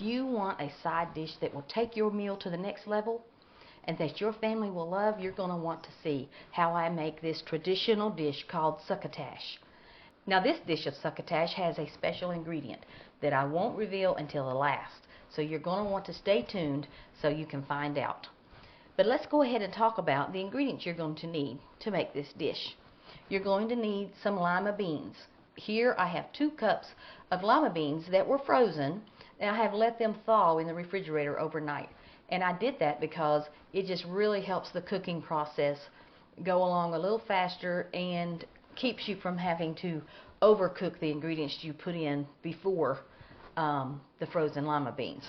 If you want a side dish that will take your meal to the next level and that your family will love, you're going to want to see how I make this traditional dish called succotash. Now, this dish of succotash has a special ingredient that I won't reveal until the last, so you're going to want to stay tuned so you can find out. But let's go ahead and talk about the ingredients you're going to need to make this dish. You're going to need some lima beans. Here I have 2 cups of lima beans that were frozen, and I have let them thaw in the refrigerator overnight. And I did that because it just really helps the cooking process go along a little faster and keeps you from having to overcook the ingredients you put in before the frozen lima beans.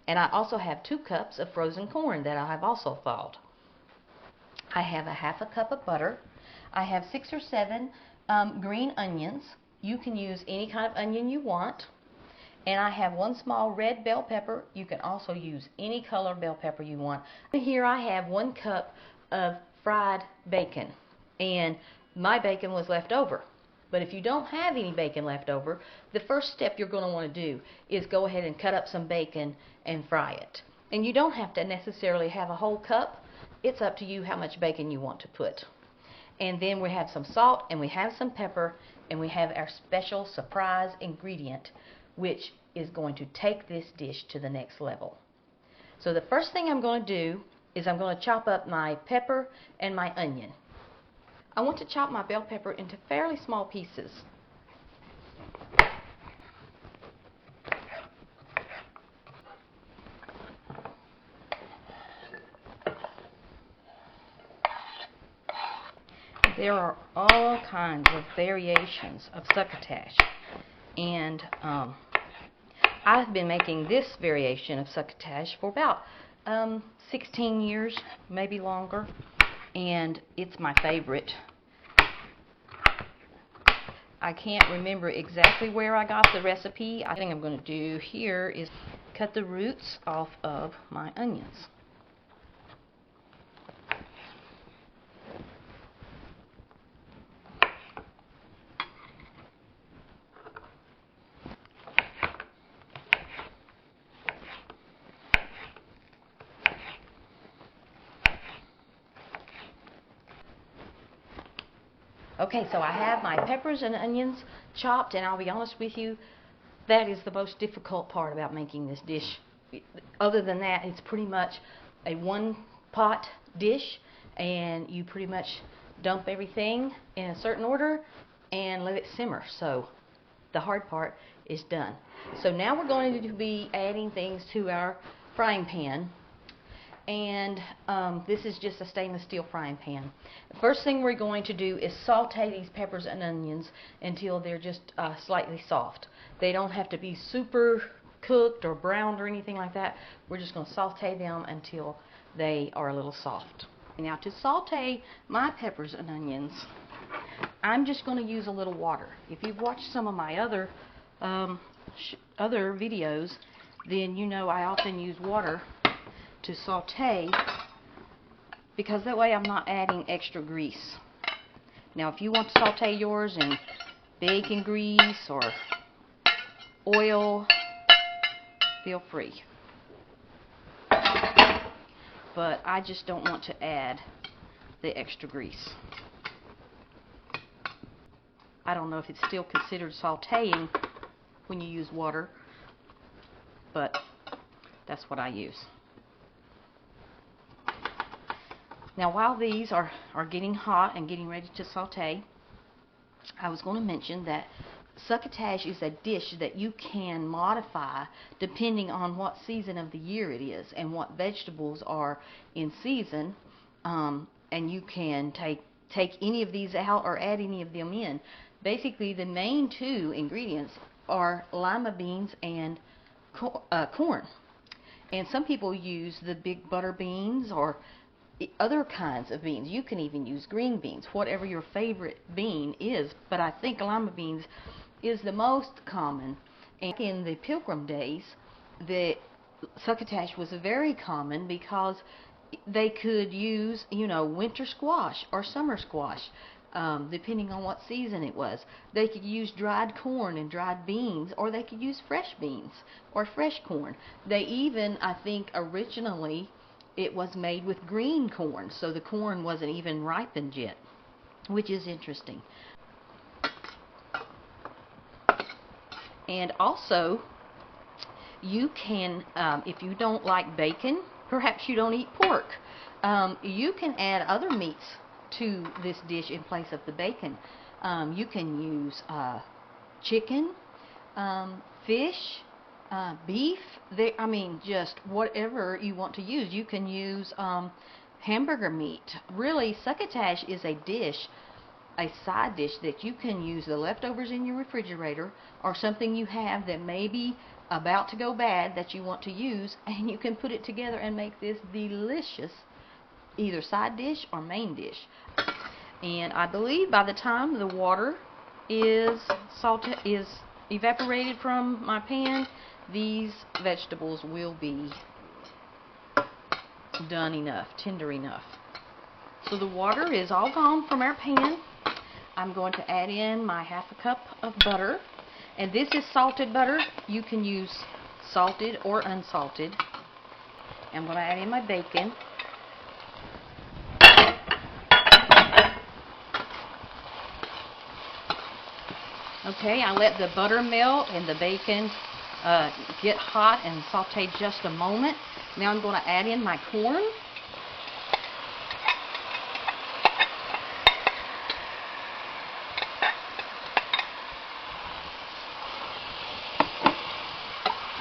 And I also have 2 cups of frozen corn that I have also thawed. I have a half a cup of butter. I have 6 or 7 green onions. You can use any kind of onion you want. And I have 1 small red bell pepper. You can also use any color bell pepper you want. Here I have 1 cup of fried bacon. And my bacon was left over. But if you don't have any bacon left over, the first step you're going to want to do is go ahead and cut up some bacon and fry it. And you don't have to necessarily have a whole cup. It's up to you how much bacon you want to put. And then we have some salt, and we have some pepper, and we have our special surprise ingredient, which is going to take this dish to the next level. So the first thing I'm going to do is I'm going to chop up my pepper and my onion. I want to chop my bell pepper into fairly small pieces. There are all kinds of variations of succotash, and I've been making this variation of succotash for about 16 years, maybe longer, and it's my favorite. I can't remember exactly where I got the recipe. I think I'm going to do here is cut the roots off of my onions. Okay, so I have my peppers and onions chopped, and I'll be honest with you, that is the most difficult part about making this dish. Other than that, it's pretty much a one-pot dish, and you pretty much dump everything in a certain order and let it simmer. So the hard part is done. So now we're going to be adding things to our frying pan. And this is just a stainless steel frying pan. The first thing we're going to do is saute these peppers and onions until they're just slightly soft. They don't have to be super cooked or browned or anything like that. We're just going to saute them until they are a little soft. Now, to saute my peppers and onions, I'm just going to use a little water. If you've watched some of my other videos, then you know I often use water to saute, because that way I'm not adding extra grease. Now, if you want to saute yours in bacon grease or oil, feel free. But I just don't want to add the extra grease. I don't know if it's still considered sauteing when you use water, but that's what I use. Now, while these are getting hot and getting ready to saute, I was going to mention that succotash is a dish that you can modify depending on what season of the year it is and what vegetables are in season, and you can take any of these out or add any of them in. Basically, the main 2 ingredients are lima beans and corn. And some people use the big butter beans or other kinds of beans. You can even use green beans, whatever your favorite bean is, but I think lima beans is the most common. And in the Pilgrim days, the succotash was very common because they could use, winter squash or summer squash. depending on what season it was. They could use dried corn and dried beans, or they could use fresh beans or fresh corn. They even, I think originally, it was made with green corn, so the corn wasn't even ripened yet, which is interesting. And also, you can, if you don't like bacon, perhaps you don't eat pork, you can add other meats to this dish in place of the bacon. You can use chicken, fish, beef. I mean, just whatever you want to use. You can use hamburger meat. Really, succotash is a dish, a side dish that you can use the leftovers in your refrigerator, or something you have that may be about to go bad that you want to use, and you can put it together and make this delicious either side dish or main dish. And I believe by the time the water is evaporated from my pan, these vegetables will be done enough, tender enough. So the water is all gone from our pan. I'm going to add in my ½ cup of butter, and this is salted butter. You can use salted or unsalted. I'm going to add in my bacon. Okay, I let the butter melt and the bacon get hot and saute just a moment. Now I'm going to add in my corn.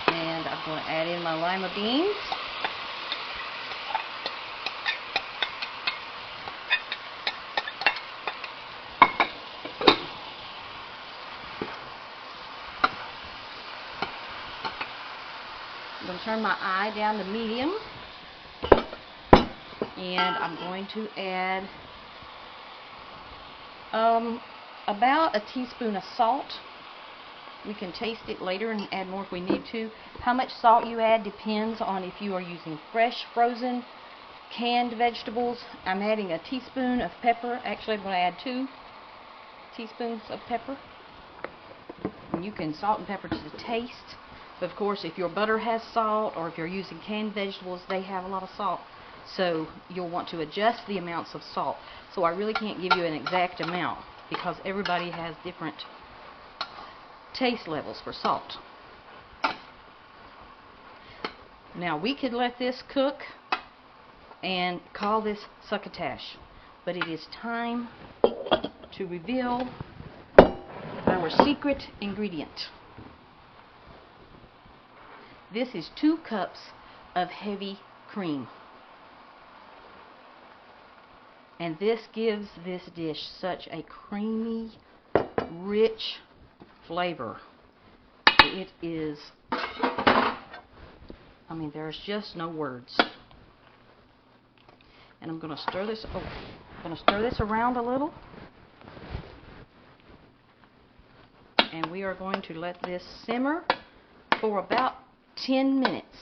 And I'm going to add in my lima beans. I'm going to turn my eye down to medium, and I'm going to add about a teaspoon of salt. We can taste it later and add more if we need to. How much salt you add depends on if you are using fresh, frozen, canned vegetables. I'm adding a teaspoon of pepper. Actually, I'm going to add 2 teaspoons of pepper. And you can salt and pepper to the taste. But of course, if your butter has salt, or if you're using canned vegetables, they have a lot of salt. So you'll want to adjust the amounts of salt. So I really can't give you an exact amount because everybody has different taste levels for salt. Now we could let this cook and call this succotash, but it is time to reveal our secret ingredient. This is 2 cups of heavy cream. And this gives this dish such a creamy, rich flavor. It is, I mean, there's just no words. And I'm going to stir this, around a little. And we are going to let this simmer for about 10 minutes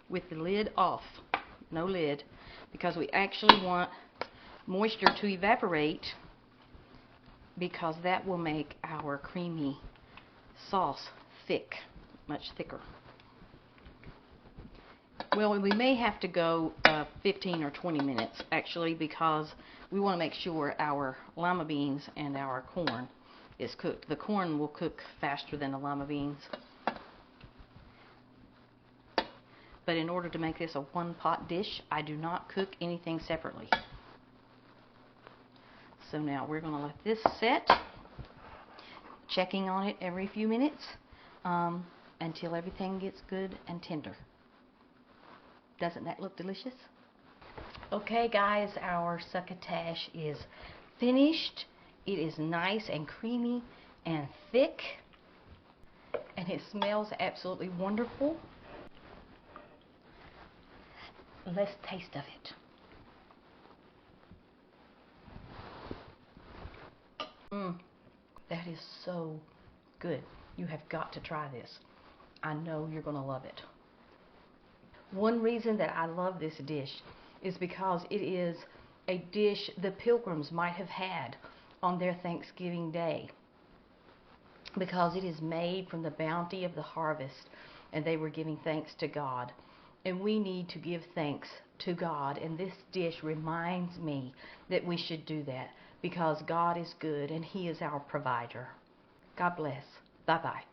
with the lid off. No lid, because we actually want moisture to evaporate, because that will make our creamy sauce thick, much thicker. Well, we may have to go 15 or 20 minutes actually, because we want to make sure our lima beans and our corn is cooked. The corn will cook faster than the lima beans. But in order to make this a one-pot dish, I do not cook anything separately. So now we're going to let this set, checking on it every few minutes until everything gets good and tender. Doesn't that look delicious? Okay guys, our succotash is finished. It is nice and creamy and thick, and it smells absolutely wonderful. Let's taste of it. That is so good. You have got to try this. I know you're going to love it. One reason that I love this dish is because it is a dish the pilgrims might have had on their Thanksgiving Day, because it is made from the bounty of the harvest, and they were giving thanks to God. And we need to give thanks to God, and this dish reminds me that we should do that, because God is good and He is our provider. God bless. Bye-bye.